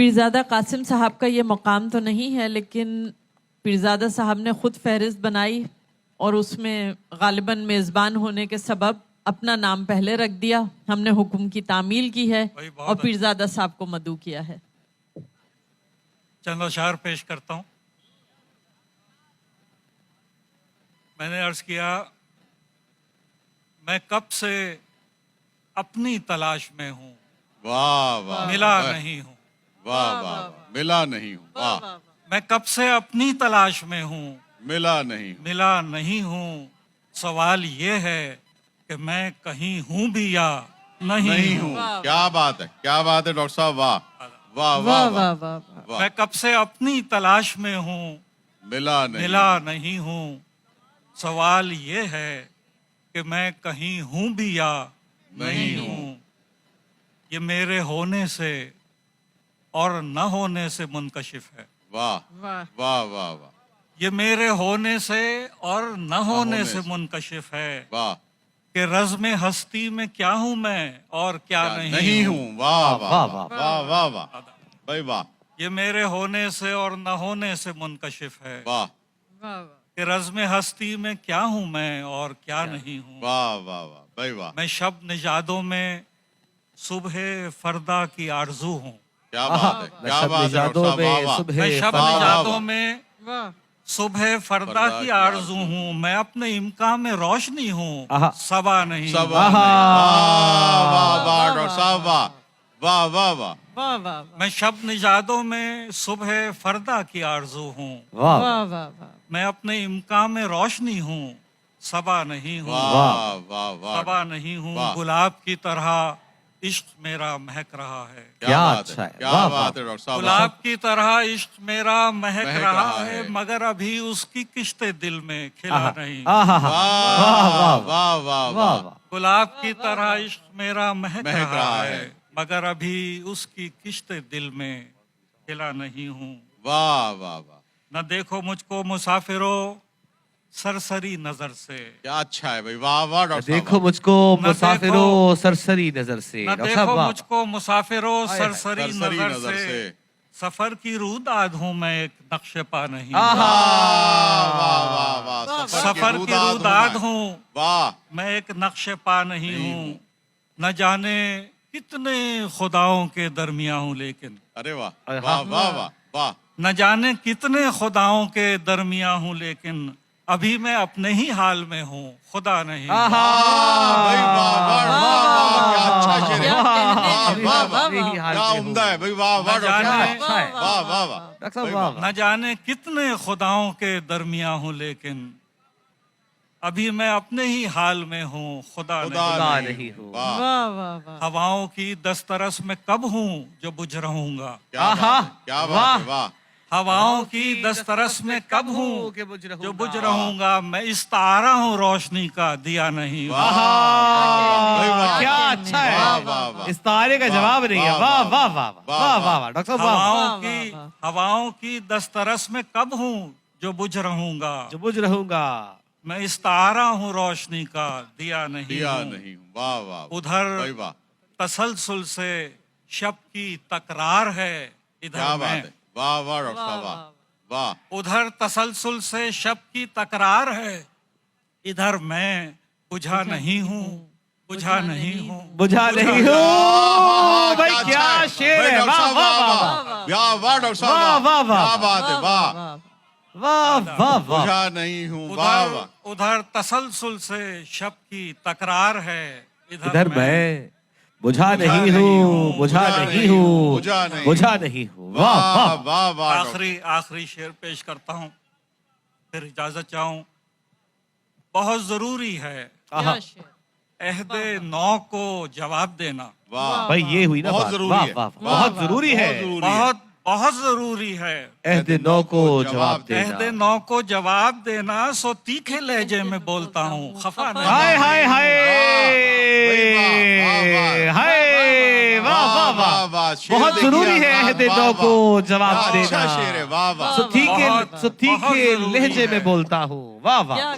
पीरजादा कासिम साहब का ये मकाम तो नहीं है, लेकिन पीरजादा साहब ने खुद फहरिस्त बनाई और उसमें गालिबन मेज़बान होने के सबब अपना नाम पहले रख दिया। हमने हुक्म की तामील की है और पीरजादा साहब को मदऊ किया है। चंद अशार पेश करता हूँ। मैंने अर्ज किया, मैं कब से अपनी तलाश में हूँ, वाह वाह, मिला नहीं हूँ। वाह वाह, मिला नहीं हूँ। वाह, मैं कब से अपनी तलाश में हूँ, मिला नहीं हूँ। मिला नहीं हूँ। सवाल ये है कि मैं कहीं हूँ भी या नहीं हूँ। क्या बात है, क्या बात है डॉक्टर साहब। वाह वाह वाह वाह वाह। मैं कब से अपनी तलाश में हूँ, मिला नहीं हूँ। सवाल ये है कि मैं कहीं हूँ भी या नहीं हूँ। ये मेरे होने से और न होने से मुनकशिफ है। वाह वाह वाह वाह वाह। ये मेरे होने से और न होने से मुनकशिफ है वाह, कि रज़्म हस्ती में क्या हूँ मैं और क्या नहीं हूँ। वाह वाह वाह वाह वाह वाह भाई वाह। ये मेरे होने से और न होने से मुनकशिफ है वाह कि रज़्म हस्ती में क्या हूँ मैं और क्या नहीं हूँ। वाह वाह वाह भाई वाह। मैं शब निजादों में सुबह फरदा की आरज़ू हूँ। क्या बात है, क्या बात है डॉक्टर साहब। वाह वाह। मैं शब निजादों में सुबह फरदा की आरज़ू हूँ। मैं अपने इम्का में रोशनी हूँ, सबा नहीं। वाह वाह वाह डॉक्टर साहब। वाह वाह वाह वाह। मैं शब निजादों में सुबह फरदा की आरज़ू हूँ। मैं अपने इम्का में रोशनी हूँ, सबा नहीं हूँ। वाह वाह वाह। सबा नहीं हूँ। गुलाब की तरह इश्क मेरा महक रहा है। क्या अच्छा है, क्या बात है डॉक्टर साहब। गुलाब की तरह इश्क मेरा महक रहा है, मगर अभी उसकी किश्ते दिल में खिला नहीं। वाह वाह वाह वाह। गुलाब की तरह इश्क मेरा महक रहा है, मगर अभी उसकी किश्ते दिल में खिला नहीं हूँ। वाह वाह वाह। न देखो मुझको मुसाफिरो सरसरी नजर से। क्या अच्छा है भाई। वाह वाह डॉक्टर साहब। देखो मुझको मुसाफिरो सरसरी नजर से। न देखो मुझको मुसाफिरो सरसरी नजर से। सफर की रूदाद हूँ मैं, एक नक्शे पा नहीं। सफर की रूदाद हूँ मैं, एक नक्शे पा नहीं हूँ। न जाने कितने खुदाओं के दरमिया हूँ लेकिन। अरे वाह वाह वाह वाह वाह। न जाने कितने खुदाओं के दरमिया हूँ लेकिन अभी मैं अपने ही हाल में हूँ, खुदा नहीं। न जाने कितने खुदाओं के दरमिया हूँ लेकिन अभी मैं अपने ही हाल में हूँ, खुदा नहीं हूँ। हवाओं की दस्तरस में कब हूँ जो बुझ रहूंगा। क्या बात है। हवाओं की दस्तरस में कब हूँ जो बुझ रहूंगा। मैं इस तारा हूँ रोशनी का, दिया नहीं। क्या अच्छा है, इस तारे का जवाब नहीं है। वाह वाह वाह वाह वाह डॉक्टर साहब। हवाओं की दस्तरस में कब हूँ जो बुझ रहूंगा। मैं इस तारा हूँ रोशनी का, दिया नहीं। वाह वाह। उधर तसलसल से शब की तकरार है, इधर मैं। वाह वाह डॉक्टर साहब। वाह। उधर तसलसल से शब की तकरार है, इधर मैं बुझा नहीं हूँ। बुझा नहीं हूँ भाई, क्या शेर है। वाह वाह वाह वाह डॉक्टर साहब। वाह वाह, क्या बात है। वाह वाह वाह। बुझा नहीं हूँ। वाह वाह। उधर तसलसल से शब की तकरार है, इधर मैं बुझा नहीं हूँ, बुझा नहीं हूँ, बुझा नहीं हूँ। वाह वाह वाह। आखिरी शेर पेश करता हूँ, फिर इजाजत चाहूँ। बहुत जरूरी है अहदे नौ को जवाब देना। वाह भाई, ये हुई ना, बहुत जरूरी है। बहुत जरूरी है, बहुत जरूरी है। अहदे नौ को जवाब देना। अहदे नौ को जवाब देना। सो तीखे लहजे में बोलता हूँ, खफा नहीं। हाय हाय हाय हाय। वाह वाह वाह। बहुत जरूरी है अहदे नौ को जवाब देना। सो तीखे लहजे में बोलता हूँ। वाह वाह।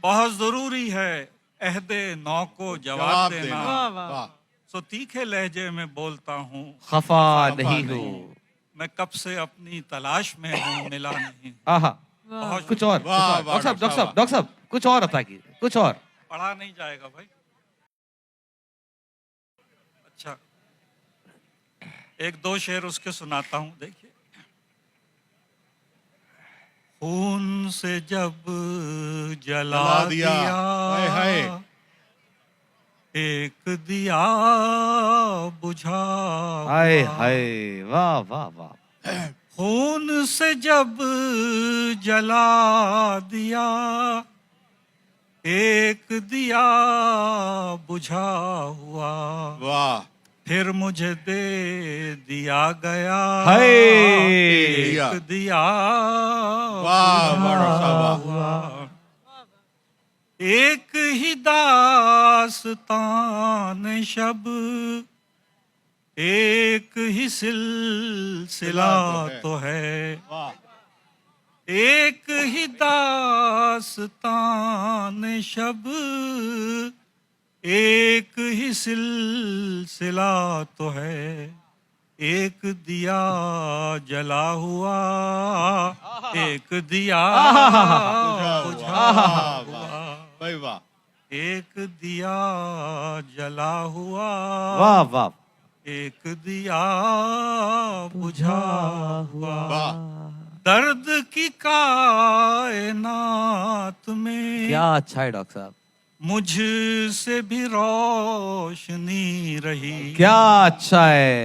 बहुत जरूरी है अहदे नौ को जवाब देना। सो तीखे लहजे में बोलता हूँ, खफा नहीं हूँ। मैं कब से अपनी तलाश में हूँ, मिला नहीं। आहा, बहुत कुछ और, वाह, वाह, डॉक्टर साहब कुछ और अता कीजिए, कुछ और। पढ़ा नहीं जाएगा भाई। अच्छा, एक दो शेर उसके सुनाता हूँ, देखिए। खून से जब जला दिया हाय हाय, एक दिया बुझा, हाय हाय, वाह वाह वाह। खून से जब जला दिया एक दिया बुझा हुआ, वाह, फिर मुझे दे दिया गया हाय, एक दिया वाह, वाह, वाह, हुआ। एक ही दास्तान शब, एक ही सिलसिला तो है, वाह, एक ही दास्तान शब, एक ही सिलसिला तो है। एक दिया जला हुआ, एक दिया बुझा हुआ, भाई वाह, एक दिया जला हुआ, वाह वाह, एक दिया बुझा हुआ। वाह, दर्द की कायनात में क्या अच्छा है डॉक्टर साहब, मुझसे भी रोशनी रही। क्या अच्छा है।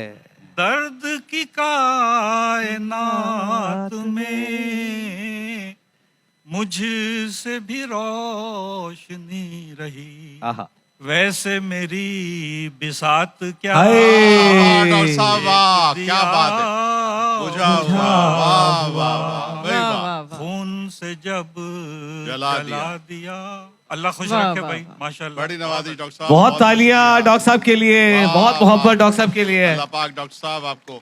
दर्द की कायनात में मुझसे भी रोशनी रही। आहा, वैसे मेरी बिसात क्या, वाह, डॉक्टर साहब वाह, क्या बात है, बुझा हुआ, वाह वाह वाह, भाई वाह, खून से जब जला दिया। अल्लाह खुश रखे भाई, माशाल्लाह। बड़ी नवाजी डॉक्टर साहब, बहुत तालियां डॉक्टर साहब के लिए, बहुत मोहब्बत डॉक्टर साहब के लिए। अल्लाह पाक डॉक्टर साहब आपको